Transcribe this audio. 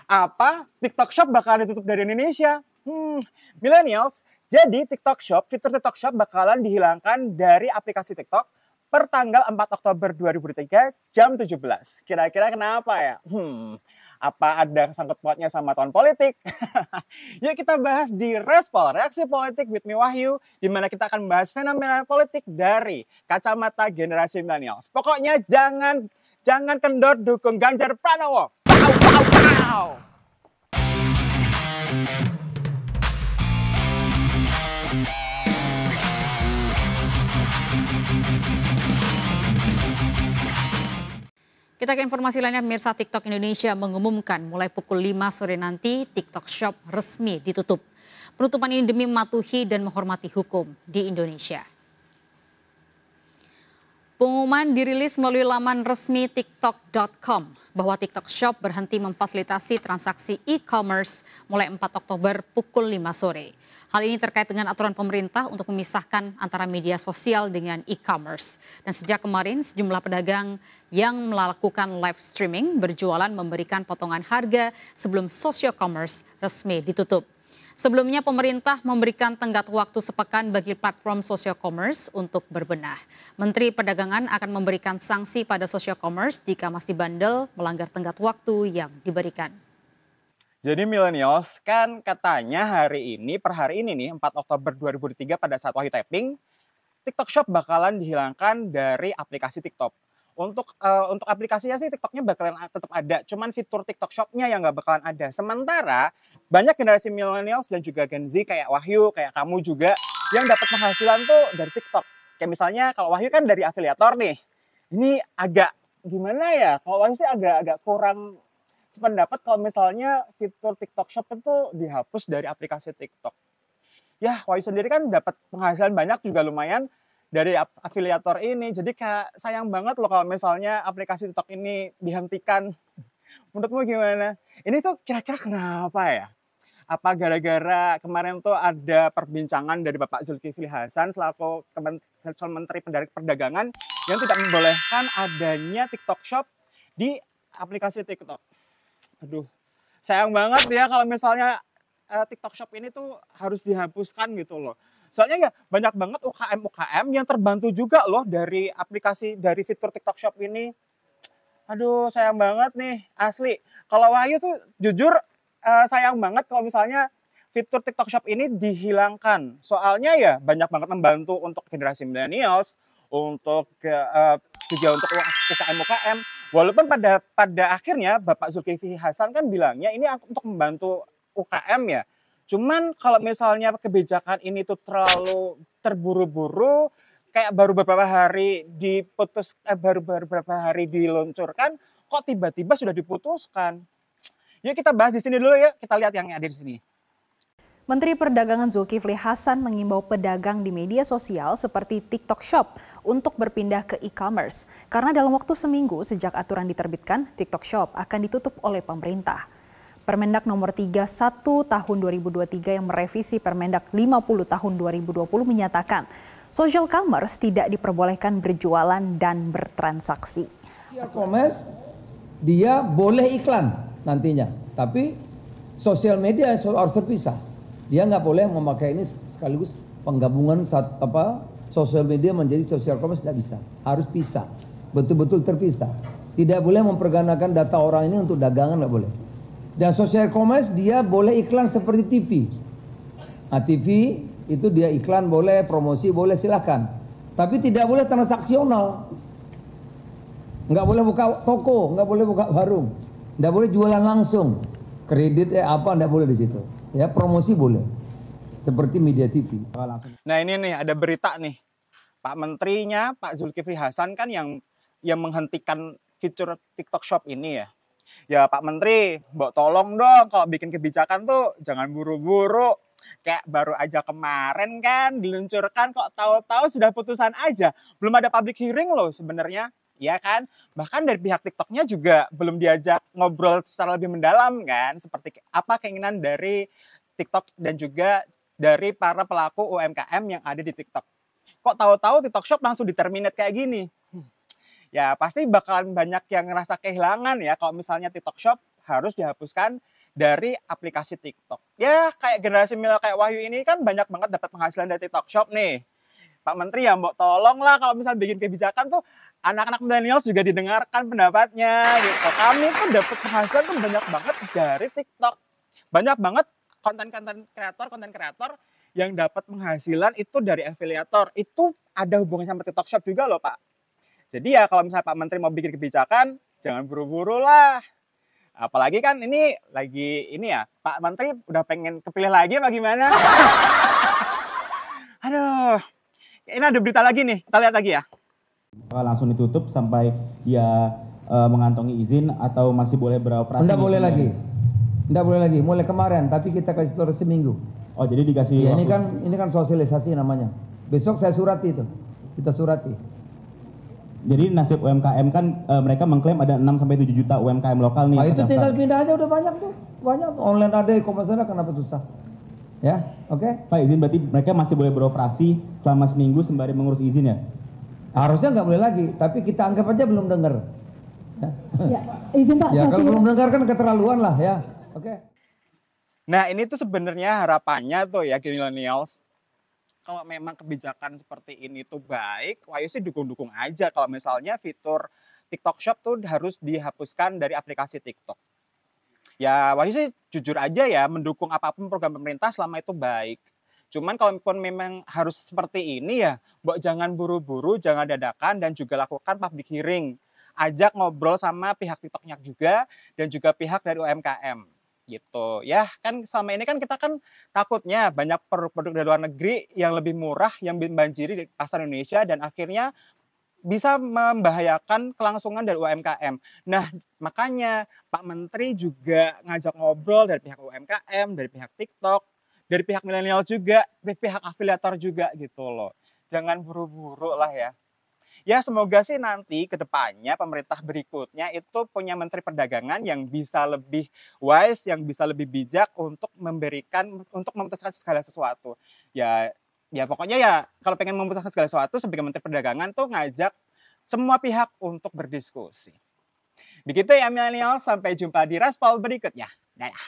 Apa TikTok Shop bakalan ditutup dari Indonesia? Millennials, jadi TikTok Shop, fitur TikTok Shop bakalan dihilangkan dari aplikasi TikTok per tanggal 4 Oktober 2023 jam 17. Kira-kira kenapa ya? Apa ada sangkut pautnya sama tahun politik? Yuk kita bahas di Respol, Reaksi Politik with me Wahyu, di mana kita akan membahas fenomena politik dari kacamata generasi millennials. Pokoknya jangan kendor dukung Ganjar Pranowo. Pow, pow, pow. Kita ke informasi lainnya, pemirsa. TikTok Indonesia mengumumkan mulai pukul 5 sore nanti TikTok Shop resmi ditutup. Penutupan ini demi mematuhi dan menghormati hukum di Indonesia. Pengumuman dirilis melalui laman resmi tiktok.com bahwa TikTok Shop berhenti memfasilitasi transaksi e-commerce mulai 4 Oktober pukul 5 sore. Hal ini terkait dengan aturan pemerintah untuk memisahkan antara media sosial dengan e-commerce. Dan sejak kemarin sejumlah pedagang yang melakukan live streaming berjualan memberikan potongan harga sebelum social commerce resmi ditutup. Sebelumnya pemerintah memberikan tenggat waktu sepekan bagi platform social commerce untuk berbenah. Menteri Perdagangan akan memberikan sanksi pada social commerce jika masih bandel melanggar tenggat waktu yang diberikan. Jadi millennials kan katanya hari ini, per hari ini nih 4 Oktober 2023 pada saat Wahyu Tapping, TikTok Shop bakalan dihilangkan dari aplikasi TikTok. Untuk aplikasinya sih TikToknya bakalan tetap ada, cuman fitur TikTok Shop-nya yang nggak bakalan ada. Sementara banyak generasi millennials dan juga Gen Z kayak Wahyu, kayak kamu juga yang dapat penghasilan tuh dari TikTok. Kayak misalnya kalau Wahyu kan dari afiliator nih. Ini agak gimana ya? Kalau Wahyu sih agak kurang sependapat kalau misalnya fitur TikTok Shop itu dihapus dari aplikasi TikTok. Ya, Wahyu sendiri kan dapat penghasilan banyak juga lumayan dari afiliator ini. Jadi kayak sayang banget loh kalau misalnya aplikasi TikTok ini dihentikan. Menurutmu gimana? Ini tuh kira-kira kenapa ya? Apa gara-gara kemarin tuh ada perbincangan dari Bapak Zulkifli Hasan selaku Menteri Perdagangan yang tidak membolehkan adanya TikTok Shop di aplikasi TikTok. Aduh, sayang banget ya kalau misalnya TikTok Shop ini tuh harus dihapuskan gitu loh. Soalnya ya banyak banget UKM yang terbantu juga loh dari fitur TikTok Shop ini. Aduh, sayang banget nih, asli. Kalau Wahyu tuh jujur sayang banget kalau misalnya fitur TikTok Shop ini dihilangkan. Soalnya ya banyak banget membantu untuk generasi millennials, juga untuk UKM. Walaupun pada akhirnya Bapak Zulkifli Hasan kan bilangnya ini untuk membantu UKM ya. Cuman kalau misalnya kebijakan ini tuh terlalu terburu-buru, kayak baru beberapa hari beberapa hari diluncurkan, kok tiba-tiba sudah diputuskan. Yuk kita bahas di sini dulu ya, kita lihat yang ada di sini. Menteri Perdagangan Zulkifli Hasan mengimbau pedagang di media sosial seperti TikTok Shop untuk berpindah ke e-commerce. Karena dalam waktu seminggu sejak aturan diterbitkan, TikTok Shop akan ditutup oleh pemerintah. Permendak nomor 31 tahun 2023 yang merevisi Permendak 50 tahun 2020 menyatakan social commerce tidak diperbolehkan berjualan dan bertransaksi. E-commerce dia boleh iklan nantinya, tapi sosial media harus terpisah. Dia nggak boleh memakai ini sekaligus penggabungan sosial media menjadi social commerce, tidak bisa. Harus pisah, betul-betul terpisah. Tidak boleh mempergunakan data orang ini untuk dagangan, nggak boleh. Dan social commerce dia boleh iklan seperti TV. Nah, TV itu dia iklan boleh, promosi boleh, silakan. Tapi tidak boleh transaksional. Nggak boleh buka toko, nggak boleh buka warung, nggak boleh jualan langsung. Kredit nggak boleh di situ. Ya, promosi boleh. Seperti media TV. Nah, ini nih ada berita nih. Pak Menterinya, Pak Zulkifli Hasan kan yang menghentikan fitur TikTok Shop ini ya. Ya Pak Menteri, mbok tolong dong kalau bikin kebijakan tuh jangan buru-buru. Kayak baru aja kemarin kan diluncurkan, kok tahu-tahu sudah putusan aja. Belum ada public hearing loh sebenarnya, ya kan? Bahkan dari pihak TikToknya juga belum diajak ngobrol secara lebih mendalam kan, seperti apa keinginan dari TikTok dan juga dari para pelaku UMKM yang ada di TikTok. Kok tahu-tahu TikTok Shop langsung diterminate kayak gini? Ya pasti bakalan banyak yang ngerasa kehilangan ya kalau misalnya TikTok Shop harus dihapuskan dari aplikasi TikTok. Ya kayak generasi milenial kayak Wahyu ini kan banyak banget dapat penghasilan dari TikTok Shop nih. Pak Menteri ya mbok tolong lah kalau misal bikin kebijakan tuh anak-anak milenial juga didengarkan pendapatnya gitu. Kami tuh dapat penghasilan tuh banyak banget dari TikTok. Banyak banget konten kreator yang dapat penghasilan itu dari afiliator. Itu ada hubungannya sama TikTok Shop juga loh, Pak. Jadi ya kalau misalnya Pak Menteri mau bikin kebijakan, jangan buru-buru lah. Apalagi kan ini lagi ini ya, Pak Menteri udah pengen kepilih lagi apa gimana? Aduh, ini ada berita lagi nih, kita lihat lagi ya. Langsung ditutup sampai dia mengantongi izin atau masih boleh beroperasi? Nggak boleh lagi. Nggak boleh lagi, mulai kemarin, tapi kita kasih terus seminggu. Oh, jadi dikasih Ya, waktu. ini kan sosialisasi namanya. Besok saya surati itu. Kita surati. Jadi nasib UMKM kan mereka mengklaim ada 6 sampai 7 juta UMKM lokal nih. Nah, itu terdaftar. tinggal pindah aja udah banyak tuh. Banyak tuh. Online ada, e-commerce ada, kenapa susah? Ya, oke. Pak, izin berarti mereka masih boleh beroperasi selama seminggu sembari mengurus izin ya? Harusnya nggak boleh lagi, tapi kita anggap aja belum dengar. Ya, Ya, izin Pak, ya kalau Safira. belum dengar kan keterlaluan lah ya. Oke. Nah ini tuh sebenarnya harapannya tuh ya millennials, kalau memang kebijakan seperti ini tuh baik, Wahyu sih dukung-dukung aja kalau misalnya fitur TikTok Shop tuh harus dihapuskan dari aplikasi TikTok. Ya Wahyu sih jujur aja ya mendukung apapun program pemerintah selama itu baik. Cuman kalau memang harus seperti ini ya, Mbok jangan buru-buru, jangan dadakan dan juga lakukan public hearing. Ajak ngobrol sama pihak TikToknya juga dan juga pihak dari UMKM gitu. Ya kan selama ini kan kita kan takutnya banyak produk-produk dari luar negeri yang lebih murah yang membanjiri di pasar Indonesia dan akhirnya bisa membahayakan kelangsungan dari UMKM. Nah, makanya Pak Menteri juga ngajak ngobrol dari pihak UMKM, dari pihak TikTok, dari pihak milenial juga, dari pihak afiliator juga gitu loh. Jangan buru-buru lah ya. Ya semoga sih nanti ke depannya pemerintah berikutnya itu punya Menteri Perdagangan yang bisa lebih wise, yang bisa lebih bijak untuk memutuskan segala sesuatu. Ya pokoknya ya kalau pengen memutuskan segala sesuatu sebagai Menteri Perdagangan tuh ngajak semua pihak untuk berdiskusi. Begitu ya milenial, sampai jumpa di Raspal berikutnya. Dadah.